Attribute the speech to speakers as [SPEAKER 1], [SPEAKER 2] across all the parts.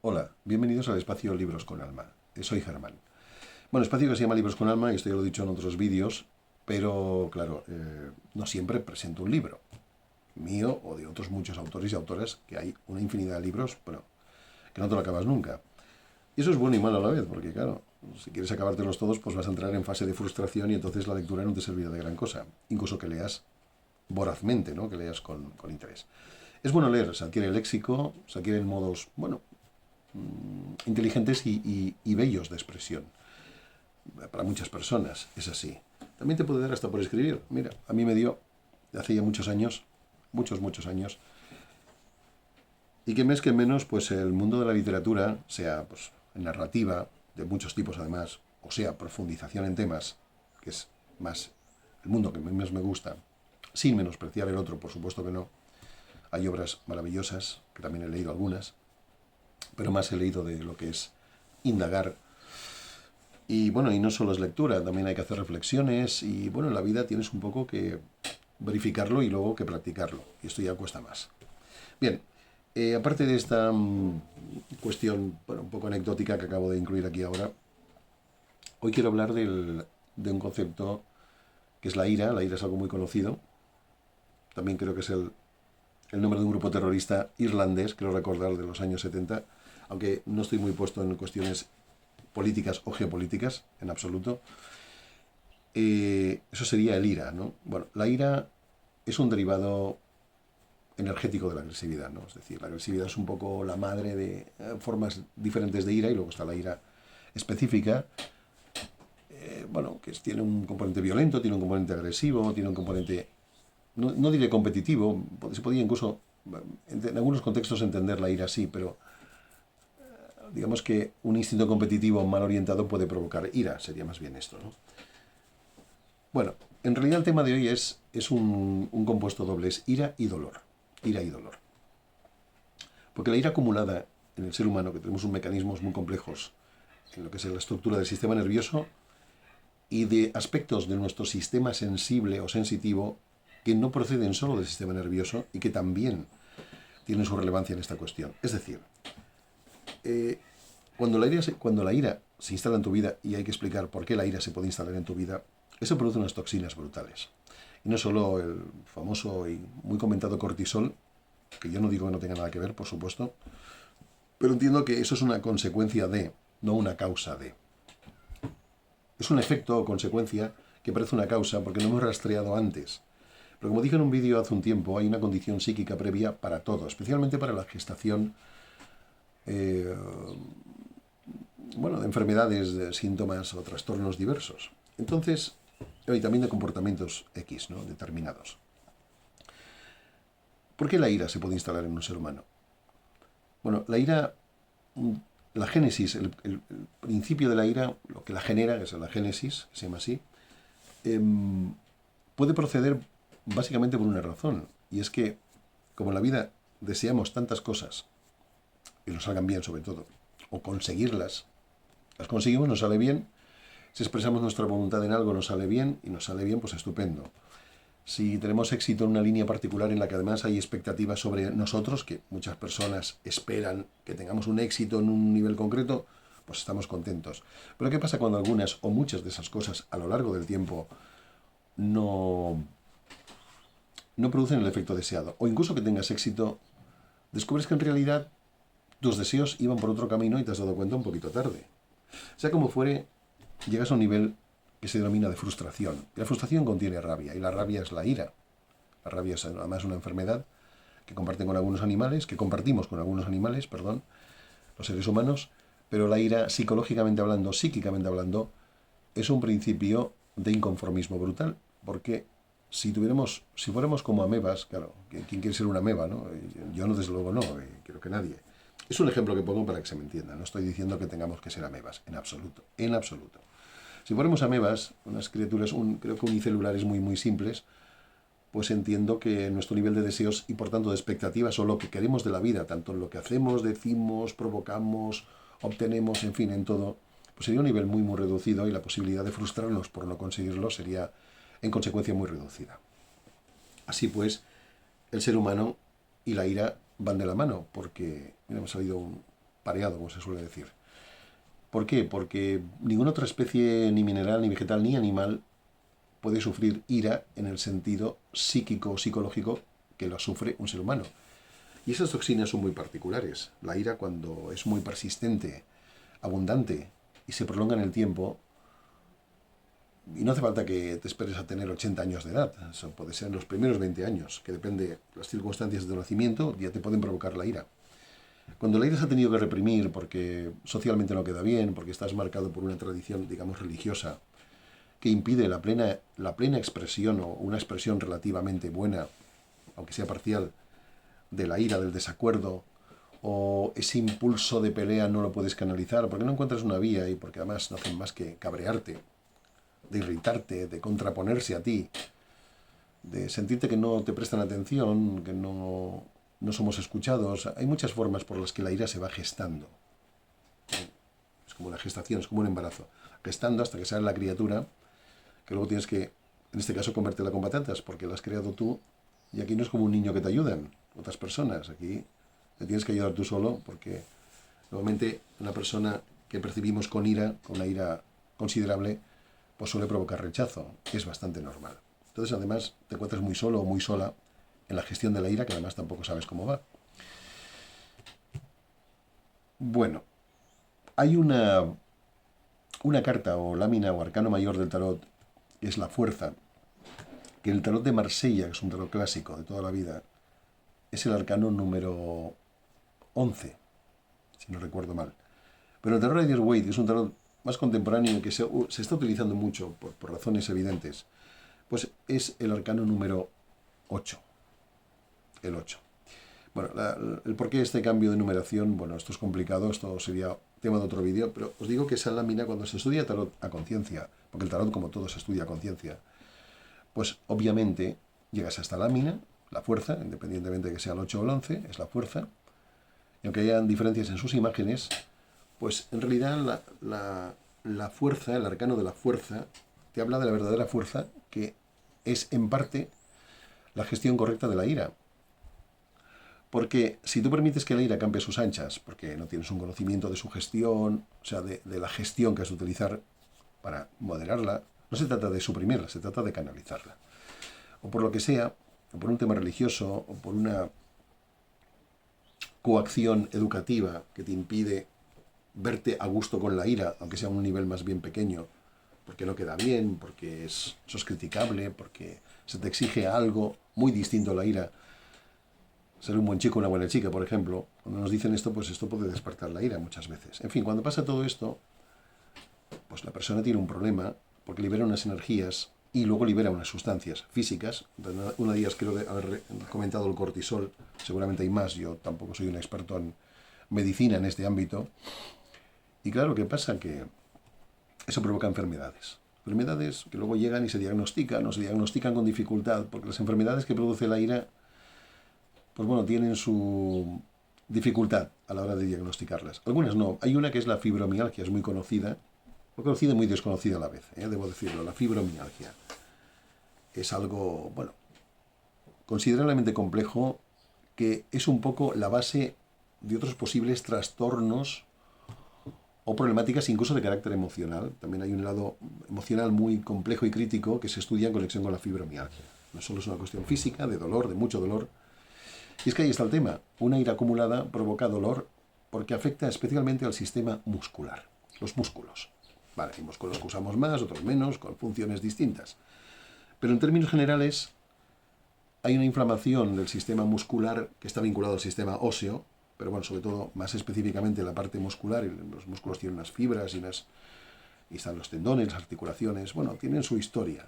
[SPEAKER 1] Hola, bienvenidos al espacio Libros con Alma. Soy Germán. Bueno, espacio que se llama Libros con Alma, y esto ya lo he dicho en otros vídeos, pero claro, no siempre presento un libro mío o de otros muchos autores y autoras, que hay una infinidad de libros, bueno, que no te lo acabas nunca. Y eso es bueno y malo a la vez, porque claro, si quieres acabártelos todos, pues vas a entrar en fase de frustración y entonces la lectura no te servirá de gran cosa. Incluso que leas vorazmente, ¿no? Que leas con interés. Es bueno leer, se adquiere el léxico, se adquieren modos, bueno, inteligentes y bellos de expresión. Para muchas personas es así. También te puede dar hasta por escribir. Mira, a mí me dio hace ya muchos años, muchos años, y que mes que menos, pues el mundo de la literatura, sea pues narrativa, de muchos tipos además, o sea, profundización en temas, que es más el mundo que más me gusta, sin menospreciar el otro, por supuesto que no. Hay obras maravillosas, que también he leído algunas, pero más he leído de lo que es indagar. Y bueno, y no solo es lectura, también hay que hacer reflexiones y bueno, en la vida tienes un poco que verificarlo y luego que practicarlo. Y esto ya cuesta más. Bien, aparte de esta cuestión, bueno, un poco anecdótica que acabo de incluir aquí ahora, hoy quiero hablar de un concepto que es la ira. La ira es algo muy conocido. También creo que es el nombre de un grupo terrorista irlandés, creo recordar, de los años 70, aunque no estoy muy puesto en cuestiones políticas o geopolíticas, en absoluto. Eso sería el ira, ¿no? Bueno, la ira es un derivado energético de la agresividad, ¿no? Es decir, la agresividad es un poco la madre de formas diferentes de ira, y luego está la ira específica, bueno, que tiene un componente violento, tiene un componente agresivo, tiene un componente, no diré competitivo, se podría incluso, en algunos contextos, entender la ira así, pero digamos que un instinto competitivo mal orientado puede provocar ira, sería más bien esto, ¿no? Bueno, en realidad el tema de hoy es un compuesto doble, es ira y dolor. Ira y dolor. Porque la ira acumulada en el ser humano, que tenemos un mecanismos muy complejos en lo que es la estructura del sistema nervioso y de aspectos de nuestro sistema sensible o sensitivo que no proceden solo del sistema nervioso y que también tienen su relevancia en esta cuestión. Es decir, cuando la ira se instala en tu vida, y hay que explicar por qué la ira se puede instalar en tu vida, eso produce unas toxinas brutales. Y no solo el famoso y muy comentado cortisol, que yo no digo que no tenga nada que ver, por supuesto, pero entiendo que eso es una consecuencia de, no una causa de. Es un efecto o consecuencia que parece una causa porque no hemos rastreado antes. Pero como dije en un vídeo hace un tiempo, hay una condición psíquica previa para todo, especialmente para la gestación, eh, bueno, de enfermedades, de síntomas o trastornos diversos. Entonces, y también de comportamientos X, ¿no? Determinados. ¿Por qué la ira se puede instalar en un ser humano? Bueno, la ira, la génesis, el principio de la ira, lo que la genera, que es la génesis, que se llama así, eh, puede proceder básicamente por una razón. Y es que, como en la vida deseamos tantas cosas, y nos salgan bien sobre todo, o conseguirlas, las conseguimos, nos sale bien. Si expresamos nuestra voluntad en algo, nos sale bien, y nos sale bien, pues estupendo. Si tenemos éxito en una línea particular en la que además hay expectativas sobre nosotros, que muchas personas esperan que tengamos un éxito en un nivel concreto, pues estamos contentos. Pero ¿qué pasa cuando algunas o muchas de esas cosas a lo largo del tiempo no, no producen el efecto deseado? O incluso que tengas éxito, descubres que en realidad tus deseos iban por otro camino y te has dado cuenta un poquito tarde. Sea como fuere, llegas a un nivel que se denomina de frustración. Y la frustración contiene rabia, y la rabia es la ira. La rabia es además una enfermedad que comparten con algunos animales, que compartimos con algunos animales, perdón, los seres humanos, pero la ira, psicológicamente hablando, psíquicamente hablando, es un principio de inconformismo brutal, porque si fuéramos como amebas, claro, ¿quién quiere ser una ameba, no? Yo no, desde luego no, creo que nadie. Es un ejemplo que pongo para que se me entienda, no estoy diciendo que tengamos que ser amebas, en absoluto, en absoluto. Si fuéramos amebas, unas criaturas, creo que unicelulares muy simples, pues entiendo que nuestro nivel de deseos y por tanto de expectativas o lo que queremos de la vida, tanto en lo que hacemos, decimos, provocamos, obtenemos, en fin, en todo, pues sería un nivel muy reducido, y la posibilidad de frustrarnos por no conseguirlo sería en consecuencia muy reducida. Así pues, el ser humano y la ira van de la mano, porque mira, me ha salido un pareado, como se suele decir. ¿Por qué? Porque ninguna otra especie, ni mineral, ni vegetal, ni animal, puede sufrir ira en el sentido psíquico o psicológico que lo sufre un ser humano. Y esas toxinas son muy particulares. La ira, cuando es muy persistente, abundante y se prolonga en el tiempo, y no hace falta que te esperes a tener 80 años de edad, eso puede ser en los primeros 20 años, que depende de las circunstancias de tu nacimiento, ya te pueden provocar la ira. Cuando la ira se ha tenido que reprimir porque socialmente no queda bien, porque estás marcado por una tradición, digamos, religiosa, que impide la plena expresión o una expresión relativamente buena, aunque sea parcial, de la ira, del desacuerdo, o ese impulso de pelea no lo puedes canalizar porque no encuentras una vía y porque además no hacen más que cabrearte, de irritarte, de contraponerse a ti, de sentirte que no te prestan atención, que no somos escuchados. Hay muchas formas por las que la ira se va gestando. Es como una gestación, es como un embarazo. Gestando hasta que sale la criatura, que luego tienes que, en este caso, convertirla con patatas, porque la has creado tú, y aquí no es como un niño que te ayudan otras personas. Aquí te tienes que ayudar tú solo, porque normalmente una persona que percibimos con ira, con una ira considerable, pues suele provocar rechazo, que es bastante normal. Entonces, además, te encuentras muy solo o muy sola en la gestión de la ira, que además tampoco sabes cómo va. Bueno, hay una carta o lámina o arcano mayor del tarot, que es la fuerza, que el tarot de Marsella, que es un tarot clásico de toda la vida, es el arcano número 11, si no recuerdo mal. Pero el tarot Rider-Waite es un tarot más contemporáneo que se está utilizando mucho por razones evidentes. Pues es el arcano número 8. El 8. Bueno, el porqué de este cambio de numeración, bueno, esto es complicado, esto sería tema de otro vídeo, pero os digo que esa lámina, cuando se estudia tarot a conciencia, porque el tarot, como todo, se estudia a conciencia, pues obviamente llegas a esta lámina, la fuerza, independientemente de que sea el 8 o el 11, es la fuerza, y aunque hayan diferencias en sus imágenes, pues en realidad la fuerza, el arcano de la fuerza, te habla de la verdadera fuerza, que es en parte la gestión correcta de la ira. Porque si tú permites que la ira campe a sus anchas, porque no tienes un conocimiento de su gestión, o sea, de la gestión que has de utilizar para moderarla, no se trata de suprimirla, se trata de canalizarla. O por lo que sea, o por un tema religioso, o por una coacción educativa que te impide verte a gusto con la ira, aunque sea a un nivel más bien pequeño, porque no queda bien, porque eso es criticable, porque se te exige algo muy distinto a la ira. Ser un buen chico o una buena chica, por ejemplo. Cuando nos dicen esto, pues esto puede despertar la ira muchas veces. En fin, cuando pasa todo esto, pues la persona tiene un problema porque libera unas energías y luego libera unas sustancias físicas. Una de ellas creo haber comentado el cortisol, seguramente hay más, yo tampoco soy un experto en medicina en este ámbito. Y claro, ¿qué pasa? Que eso provoca enfermedades. Enfermedades que luego llegan y se diagnostican o se diagnostican con dificultad, porque las enfermedades que produce la ira, pues bueno, tienen su dificultad a la hora de diagnosticarlas. Algunas no. Hay una que es la fibromialgia, es muy conocida y muy desconocida a la vez, debo decirlo. La fibromialgia es algo, bueno, considerablemente complejo, que es un poco la base de otros posibles trastornos o problemáticas incluso de carácter emocional. También hay un lado emocional muy complejo y crítico que se estudia en conexión con la fibromialgia. No solo es una cuestión física, de dolor, de mucho dolor. Y es que ahí está el tema. Una ira acumulada provoca dolor porque afecta especialmente al sistema muscular, los músculos. Vale, hay músculos que usamos más, otros menos, con funciones distintas. Pero en términos generales, hay una inflamación del sistema muscular que está vinculado al sistema óseo, pero bueno, sobre todo, más específicamente la parte muscular, y los músculos tienen unas fibras y están los tendones, las articulaciones, bueno, tienen su historia,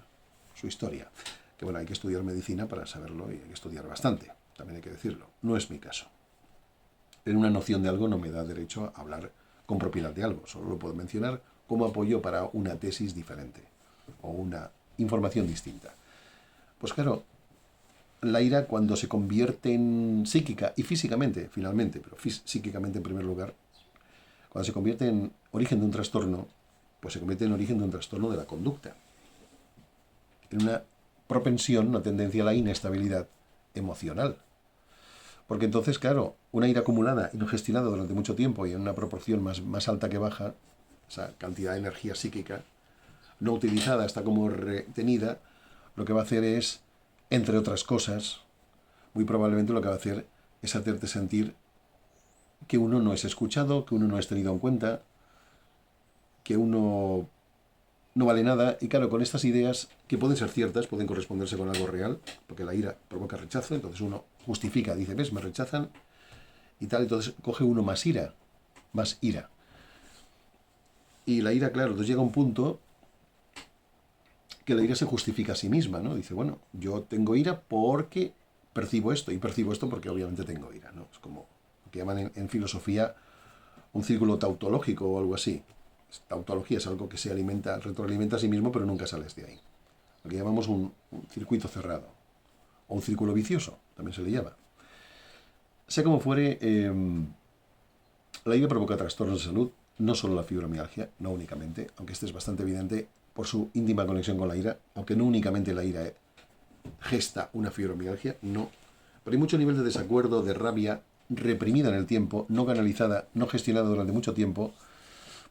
[SPEAKER 1] que bueno, hay que estudiar medicina para saberlo y hay que estudiar bastante, también hay que decirlo. No es mi caso. Tener una noción de algo no me da derecho a hablar con propiedad de algo, solo lo puedo mencionar como apoyo para una tesis diferente o una información distinta. Pues claro, la ira, cuando se convierte en psíquica y físicamente, finalmente, pero psíquicamente en primer lugar, cuando se convierte en origen de un trastorno, pues se convierte en origen de un trastorno de la conducta, en una propensión, una tendencia a la inestabilidad emocional. Porque entonces, claro, una ira acumulada y no gestionada durante mucho tiempo y en una proporción más alta que baja, esa cantidad de energía psíquica no utilizada está como retenida, lo que va a hacer es, entre otras cosas, muy probablemente lo que va a hacer es hacerte sentir que uno no es escuchado, que uno no es tenido en cuenta, que uno no vale nada. Y claro, con estas ideas, que pueden ser ciertas, pueden corresponderse con algo real, porque la ira provoca rechazo, entonces uno justifica, dice, ves, me rechazan y tal, entonces coge uno más ira, más ira. Y la ira, claro, entonces llega un punto que la ira se justifica a sí misma, ¿no? Dice, bueno, yo tengo ira porque percibo esto, y percibo esto porque obviamente tengo ira, ¿no? Es como lo que llaman en filosofía un círculo tautológico o algo así. Tautología es algo que se alimenta, retroalimenta a sí mismo, pero nunca sales de ahí. Lo que llamamos un circuito cerrado, o un círculo vicioso, también se le llama. Sea como fuere, la ira provoca trastornos de salud, no solo la fibromialgia, no únicamente, aunque este es bastante evidente por su íntima conexión con la ira, aunque no únicamente la ira gesta una fibromialgia, no. Pero hay mucho nivel de desacuerdo, de rabia, reprimida en el tiempo, no canalizada, no gestionada durante mucho tiempo,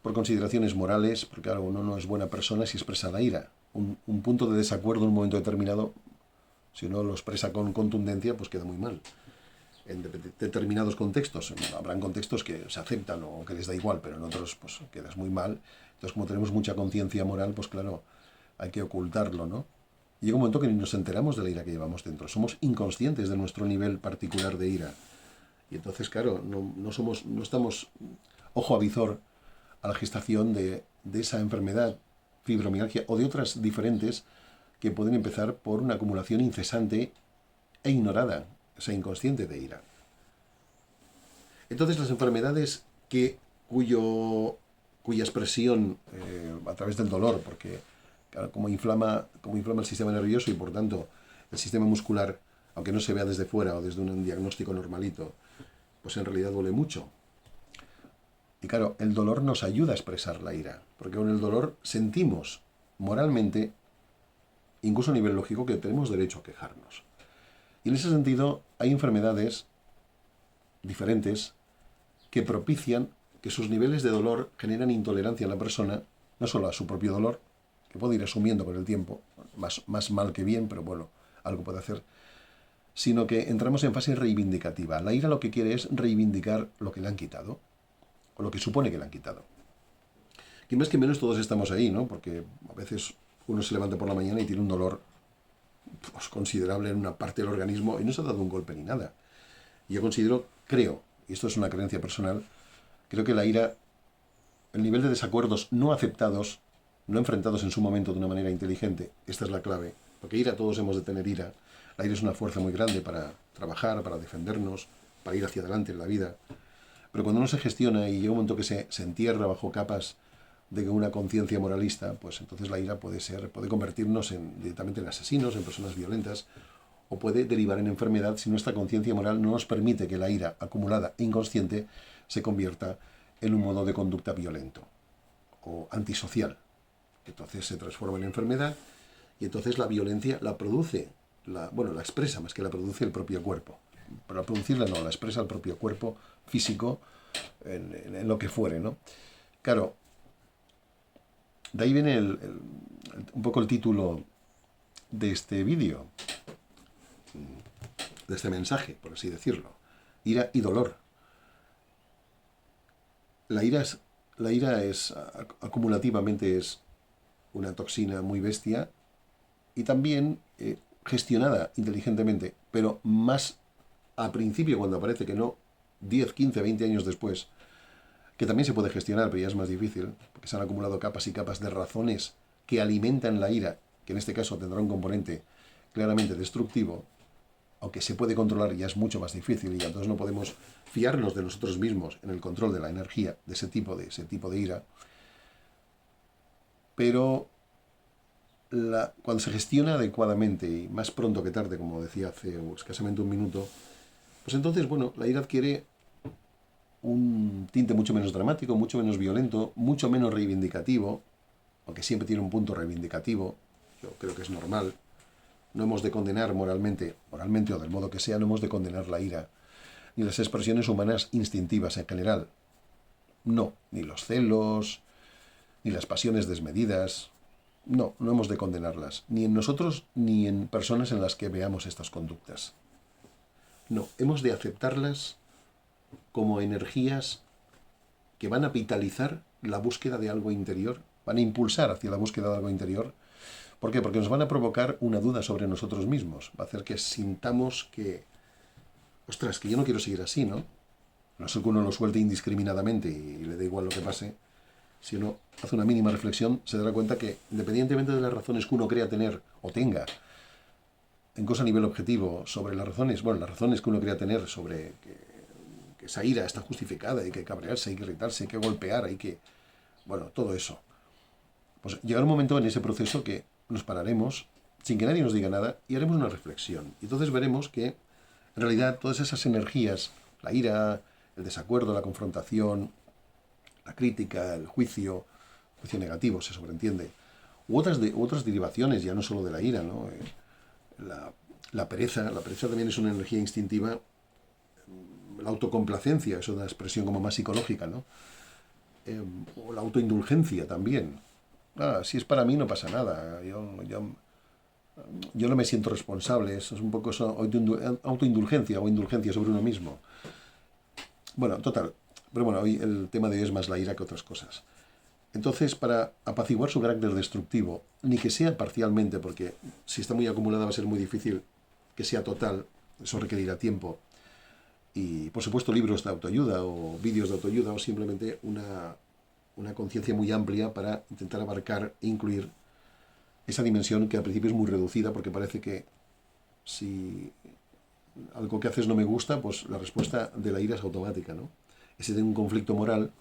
[SPEAKER 1] por consideraciones morales, porque claro, uno no es buena persona si expresa la ira. Un punto de desacuerdo en un momento determinado, si uno lo expresa con contundencia, pues queda muy mal. En determinados contextos, habrán contextos que se aceptan o que les da igual, pero en otros pues quedas muy mal. Entonces, como tenemos mucha conciencia moral, pues claro, hay que ocultarlo, ¿no? Y llega un momento que ni nos enteramos de la ira que llevamos dentro. Somos inconscientes de nuestro nivel particular de ira. Y entonces, claro, no estamos ojo a visor a la gestación de esa enfermedad, fibromialgia o de otras diferentes que pueden empezar por una acumulación incesante e ignorada, o sea, inconsciente de ira. Entonces las enfermedades cuya expresión a través del dolor, porque claro, como inflama el sistema nervioso y por tanto el sistema muscular, aunque no se vea desde fuera o desde un diagnóstico normalito, pues en realidad duele mucho. Y claro, el dolor nos ayuda a expresar la ira, porque con el dolor sentimos moralmente, incluso a nivel lógico, que tenemos derecho a quejarnos. Y en ese sentido hay enfermedades diferentes que propician que sus niveles de dolor generan intolerancia en la persona, no solo a su propio dolor, que puede ir asumiendo con el tiempo, más mal que bien, pero bueno, algo puede hacer, sino que entramos en fase reivindicativa. La ira lo que quiere es reivindicar lo que le han quitado, o lo que supone que le han quitado. Que más que menos todos estamos ahí, ¿no? Porque a veces uno se levanta por la mañana y tiene un dolor pues, considerable en una parte del organismo y no se ha dado un golpe ni nada. Y yo creo, y esto es una creencia personal, creo que la ira, el nivel de desacuerdos no aceptados, no enfrentados en su momento de una manera inteligente, esta es la clave, porque ira, todos hemos de tener ira. La ira es una fuerza muy grande para trabajar, para defendernos, para ir hacia adelante en la vida. Pero cuando no se gestiona y llega un momento que se entierra bajo capas de una conciencia moralista, pues entonces la ira puede convertirnos directamente en asesinos, en personas violentas, o puede derivar en enfermedad si nuestra conciencia moral no nos permite que la ira acumulada e inconsciente se convierta en un modo de conducta violento o antisocial. Entonces se transforma en enfermedad y entonces la violencia la produce, la expresa más que la produce el propio cuerpo. Pero al producirla no, la expresa el propio cuerpo físico en lo que fuere, ¿no? Claro, de ahí viene un poco el título de este vídeo, de este mensaje, por así decirlo. Ira y dolor. La ira es acumulativamente es una toxina muy bestia y también gestionada inteligentemente, pero más a principio cuando aparece que no 10, 15, 20 años después, que también se puede gestionar, pero ya es más difícil, porque se han acumulado capas y capas de razones que alimentan la ira, que en este caso tendrá un componente claramente destructivo, aunque se puede controlar ya es mucho más difícil y entonces no podemos fiarnos de nosotros mismos en el control de la energía de ese tipo de ira. Pero cuando se gestiona adecuadamente y más pronto que tarde, como decía hace escasamente un minuto, pues entonces, bueno, la ira adquiere un tinte mucho menos dramático, mucho menos violento, mucho menos reivindicativo, aunque siempre tiene un punto reivindicativo, yo creo que es normal. No hemos de condenar moralmente o del modo que sea, no hemos de condenar la ira, ni las expresiones humanas instintivas en general. No, ni los celos, ni las pasiones desmedidas. No, no hemos de condenarlas, ni en nosotros ni en personas en las que veamos estas conductas. No, hemos de aceptarlas como energías que van a vitalizar la búsqueda de algo interior, van a impulsar hacia la búsqueda de algo interior. ¿Por qué? Porque nos van a provocar una duda sobre nosotros mismos. Va a hacer que sintamos que, ostras, que yo no quiero seguir así, ¿no? No es que uno lo suelte indiscriminadamente y le da igual lo que pase. Si uno hace una mínima reflexión, se dará cuenta que, independientemente de las razones que uno crea tener o tenga, incluso a nivel objetivo, sobre las razones que uno crea tener sobre que esa ira está justificada, hay que cabrearse, hay que irritarse, hay que golpear, hay que... Bueno, todo eso. Pues llegará un momento en ese proceso que nos pararemos, sin que nadie nos diga nada, y haremos una reflexión. Y entonces veremos que, en realidad, todas esas energías, la ira, el desacuerdo, la confrontación, la crítica, el juicio negativo, se sobreentiende, u otras derivaciones, ya no solo de la ira, ¿no? La pereza también es una energía instintiva, la autocomplacencia es una expresión como más psicológica, ¿no? O la autoindulgencia también. Si es para mí no pasa nada, yo no me siento responsable, eso es un poco autoindulgencia o indulgencia sobre uno mismo. Bueno, total, pero bueno, hoy el tema de hoy es más la ira que otras cosas. Entonces, para apaciguar su carácter destructivo, ni que sea parcialmente, porque si está muy acumulada va a ser muy difícil que sea total, eso requerirá tiempo, y por supuesto libros de autoayuda o vídeos de autoayuda o simplemente una conciencia muy amplia para intentar abarcar e incluir esa dimensión que al principio es muy reducida, porque parece que si algo que haces no me gusta, pues la respuesta de la ira es automática, ¿no? Y si tengo un conflicto moral,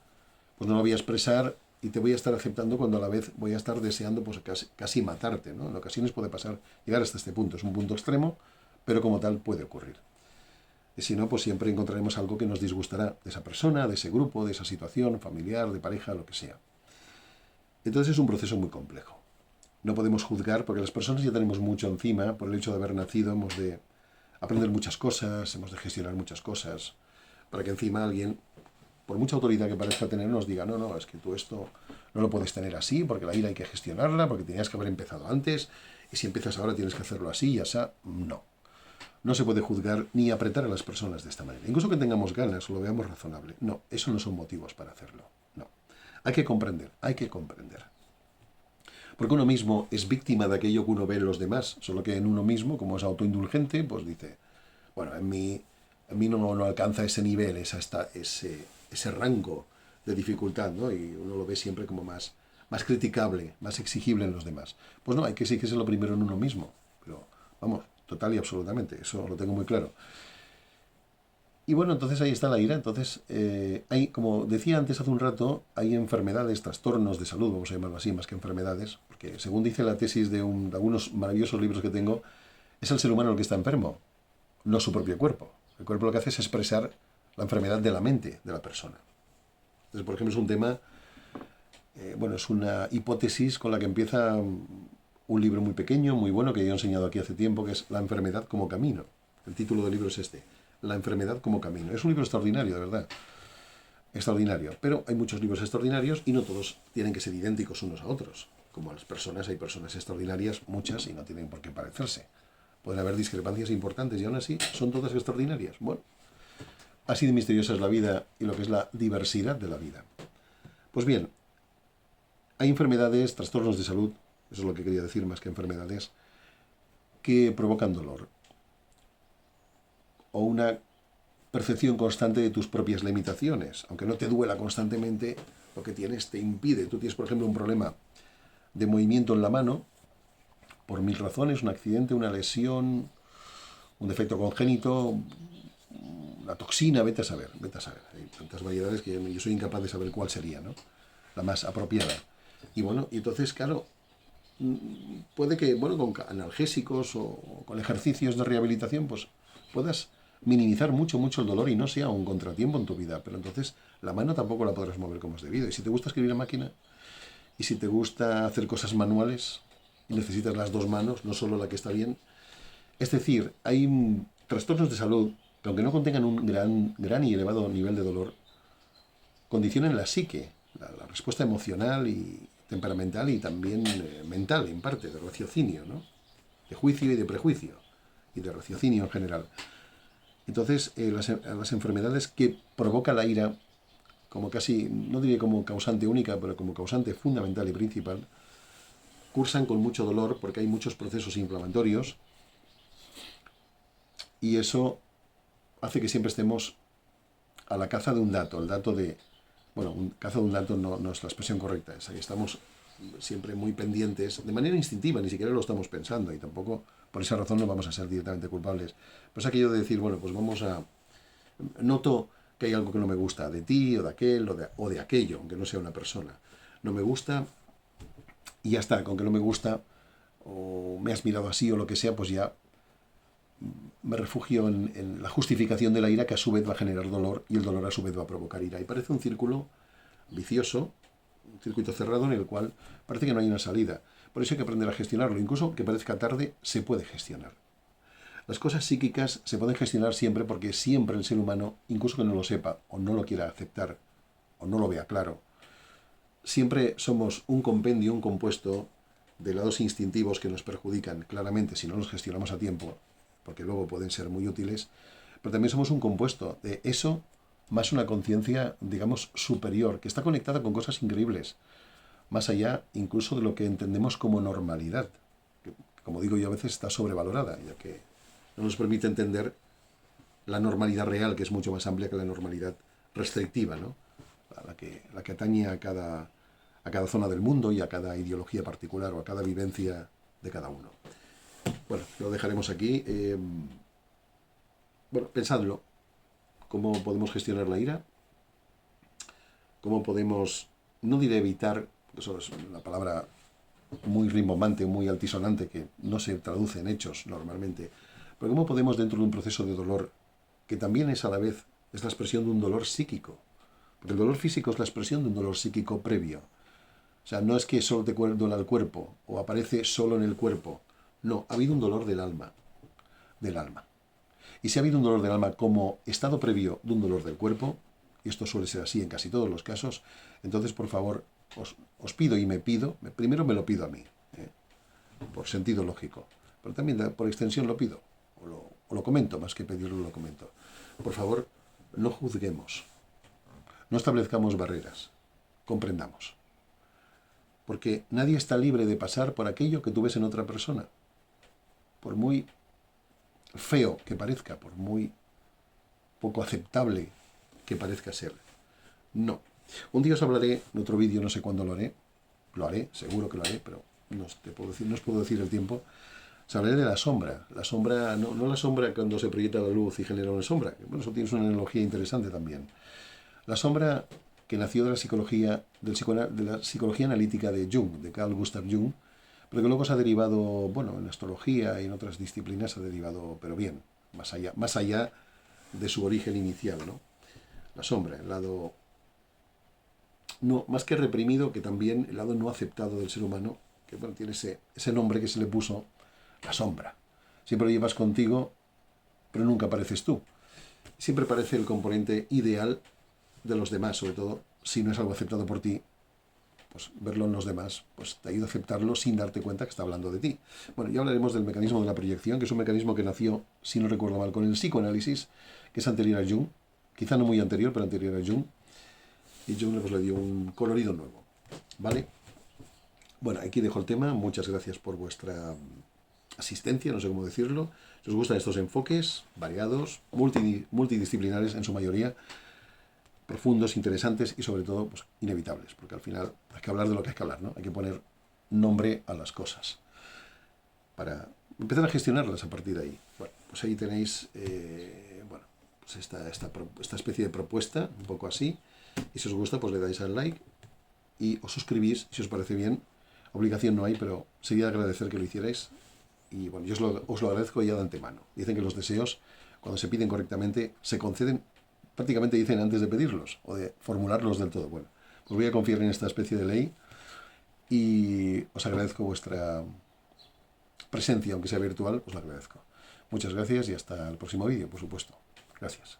[SPEAKER 1] pues no lo voy a expresar y te voy a estar aceptando cuando a la vez voy a estar deseando pues casi matarte, ¿no? En ocasiones puede pasar, llegar hasta este punto. Es un punto extremo, pero como tal puede ocurrir. Y si no, pues siempre encontraremos algo que nos disgustará de esa persona, de ese grupo, de esa situación familiar, de pareja, lo que sea. Entonces es un proceso muy complejo. No podemos juzgar porque las personas ya tenemos mucho encima, por el hecho de haber nacido hemos de aprender muchas cosas, hemos de gestionar muchas cosas, para que encima alguien, por mucha autoridad que parezca tener, nos diga, no, es que tú esto no lo puedes tener así, porque la ira hay que gestionarla, porque tenías que haber empezado antes, y si empiezas ahora tienes que hacerlo así, y así. No. No se puede juzgar ni apretar a las personas de esta manera. Incluso que tengamos ganas o lo veamos razonable. No, eso no son motivos para hacerlo. No. Hay que comprender, hay que comprender. Porque uno mismo es víctima de aquello que uno ve en los demás, solo que en uno mismo, como es autoindulgente, pues dice, bueno, en mí no alcanza ese nivel, ese rango de dificultad, ¿no? Y uno lo ve siempre como más criticable, más exigible en los demás. Pues no, hay que exigirse lo primero en uno mismo. Pero, vamos, total y absolutamente, eso lo tengo muy claro. Y bueno, entonces ahí está la ira. Entonces, hay, como decía antes hace un rato, hay enfermedades, trastornos de salud, vamos a llamarlo así, más que enfermedades, porque según dice la tesis de algunos maravillosos libros que tengo, es el ser humano el que está enfermo, no su propio cuerpo. El cuerpo lo que hace es expresar la enfermedad de la mente de la persona. Entonces, por ejemplo, es un tema, es una hipótesis con la que empieza un libro muy pequeño, muy bueno, que yo he enseñado aquí hace tiempo, que es La enfermedad como camino. El título del libro es este, La enfermedad como camino. Es un libro extraordinario, de verdad. Extraordinario. Pero hay muchos libros extraordinarios y no todos tienen que ser idénticos unos a otros. Como las personas, hay personas extraordinarias, muchas, y no tienen por qué parecerse. Pueden haber discrepancias importantes y aún así son todas extraordinarias. Bueno, así de misteriosa es la vida y lo que es la diversidad de la vida. Pues bien, hay enfermedades, trastornos de salud, eso es lo que quería decir más que enfermedades, que provocan dolor o una percepción constante de tus propias limitaciones. Aunque no te duela constantemente, lo que tienes te impide. Tú tienes, por ejemplo, un problema de movimiento en la mano, por mil razones, un accidente, una lesión, un defecto congénito, una toxina, vete a saber. Hay tantas variedades que yo soy incapaz de saber cuál sería, ¿no? La más apropiada. Y bueno, y entonces, claro, puede que, con analgésicos o con ejercicios de rehabilitación, pues puedas minimizar mucho el dolor y no sea un contratiempo en tu vida. Pero entonces la mano tampoco la podrás mover como es debido. Y si te gusta escribir a máquina, y si te gusta hacer cosas manuales, y necesitas las dos manos, no solo la que está bien. Es decir, hay trastornos de salud que aunque no contengan un gran y elevado nivel de dolor, condicionan la psique, la respuesta emocional y temperamental y también mental, en parte, de raciocinio, ¿no? De juicio y de prejuicio, y de raciocinio en general. Entonces, las enfermedades que provoca la ira, como casi, no diría como causante única, pero como causante fundamental y principal, cursan con mucho dolor porque hay muchos procesos inflamatorios y eso hace que siempre estemos a la caza de un dato, el dato de, bueno, caza de un dato no es la expresión correcta, es que estamos siempre muy pendientes, de manera instintiva, ni siquiera lo estamos pensando y tampoco por esa razón no vamos a ser directamente culpables. Pues aquello de decir, bueno, pues noto que hay algo que no me gusta de ti o de aquel o de aquello, aunque no sea una persona. No me gusta y ya está, con que no me gusta o me has mirado así o lo que sea, pues ya me refugio en la justificación de la ira que a su vez va a generar dolor y el dolor a su vez va a provocar ira. Y parece un círculo vicioso, un circuito cerrado en el cual parece que no hay una salida. Por eso hay que aprender a gestionarlo. Incluso que parezca tarde, se puede gestionar. Las cosas psíquicas se pueden gestionar siempre porque siempre el ser humano, incluso que no lo sepa o no lo quiera aceptar o no lo vea claro, siempre somos un compendio, un compuesto de lados instintivos que nos perjudican claramente si no los gestionamos a tiempo, porque luego pueden ser muy útiles, pero también somos un compuesto de eso más una conciencia, digamos, superior, que está conectada con cosas increíbles, más allá incluso de lo que entendemos como normalidad, que, como digo yo, a veces está sobrevalorada, ya que no nos permite entender la normalidad real, que es mucho más amplia que la normalidad restrictiva, ¿no? La que atañe a cada zona del mundo y a cada ideología particular o a cada vivencia de cada uno. Bueno, lo dejaremos aquí. Bueno, pensadlo. ¿Cómo podemos gestionar la ira? ¿Cómo podemos, no diré evitar, eso es una palabra muy rimbombante, muy altisonante, que no se traduce en hechos normalmente, pero cómo podemos dentro de un proceso de dolor, que también es a la vez, es la expresión de un dolor psíquico, porque el dolor físico es la expresión de un dolor psíquico previo. O sea, no es que solo te duela el cuerpo o aparece solo en el cuerpo. No, ha habido un dolor del alma. Del alma. Y si ha habido un dolor del alma como estado previo de un dolor del cuerpo, y esto suele ser así en casi todos los casos, entonces por favor os pido y me pido, primero me lo pido a mí, por sentido lógico, pero también por extensión lo pido, o lo comento, más que pedirlo lo comento. Por favor, no juzguemos, no establezcamos barreras, comprendamos. Porque nadie está libre de pasar por aquello que tú ves en otra persona. Por muy feo que parezca, por muy poco aceptable que parezca ser. No. Un día os hablaré en otro vídeo, no sé cuándo lo haré, seguro que lo haré, pero no os puedo decir el tiempo. Os hablaré de la sombra. La sombra, no la sombra cuando se proyecta la luz y genera una sombra. Bueno, eso tiene una analogía interesante también. La sombra que nació de la psicología, de la psicología analítica de Jung, de Carl Gustav Jung, pero que luego se ha derivado, bueno, en astrología y en otras disciplinas se ha derivado, pero bien, más allá de su origen inicial, ¿no? La sombra, el lado, no, más que reprimido, que también el lado no aceptado del ser humano, que bueno, tiene ese nombre que se le puso, la sombra. Siempre lo llevas contigo, pero nunca apareces tú. Siempre parece el componente ideal de los demás, sobre todo si no es algo aceptado por ti, pues verlo en los demás, pues te ayuda a aceptarlo sin darte cuenta que está hablando de ti. Bueno, ya hablaremos del mecanismo de la proyección, que es un mecanismo que nació, si no recuerdo mal, con el psicoanálisis, que es anterior a Jung, quizá no muy anterior, pero anterior a Jung, y Jung pues, le dio un colorido nuevo, ¿vale? Bueno, aquí dejo el tema, muchas gracias por vuestra asistencia, no sé cómo decirlo. Si os gustan estos enfoques variados, multidisciplinares en su mayoría, profundos, interesantes y sobre todo pues, inevitables, porque al final hay que hablar de lo que hay que hablar, ¿no? Hay que poner nombre a las cosas para empezar a gestionarlas a partir de ahí. Bueno, pues ahí tenéis bueno, pues esta especie de propuesta, un poco así, y si os gusta pues le dais al like y os suscribís si os parece bien. Obligación no hay, pero sería agradecer que lo hicierais y bueno, yo os lo agradezco ya de antemano. Dicen que los deseos, cuando se piden correctamente, se conceden, prácticamente dicen antes de pedirlos o de formularlos del todo. Bueno, pues voy a confiar en esta especie de ley y os agradezco vuestra presencia, aunque sea virtual, os la agradezco. Muchas gracias y hasta el próximo vídeo, por supuesto. Gracias.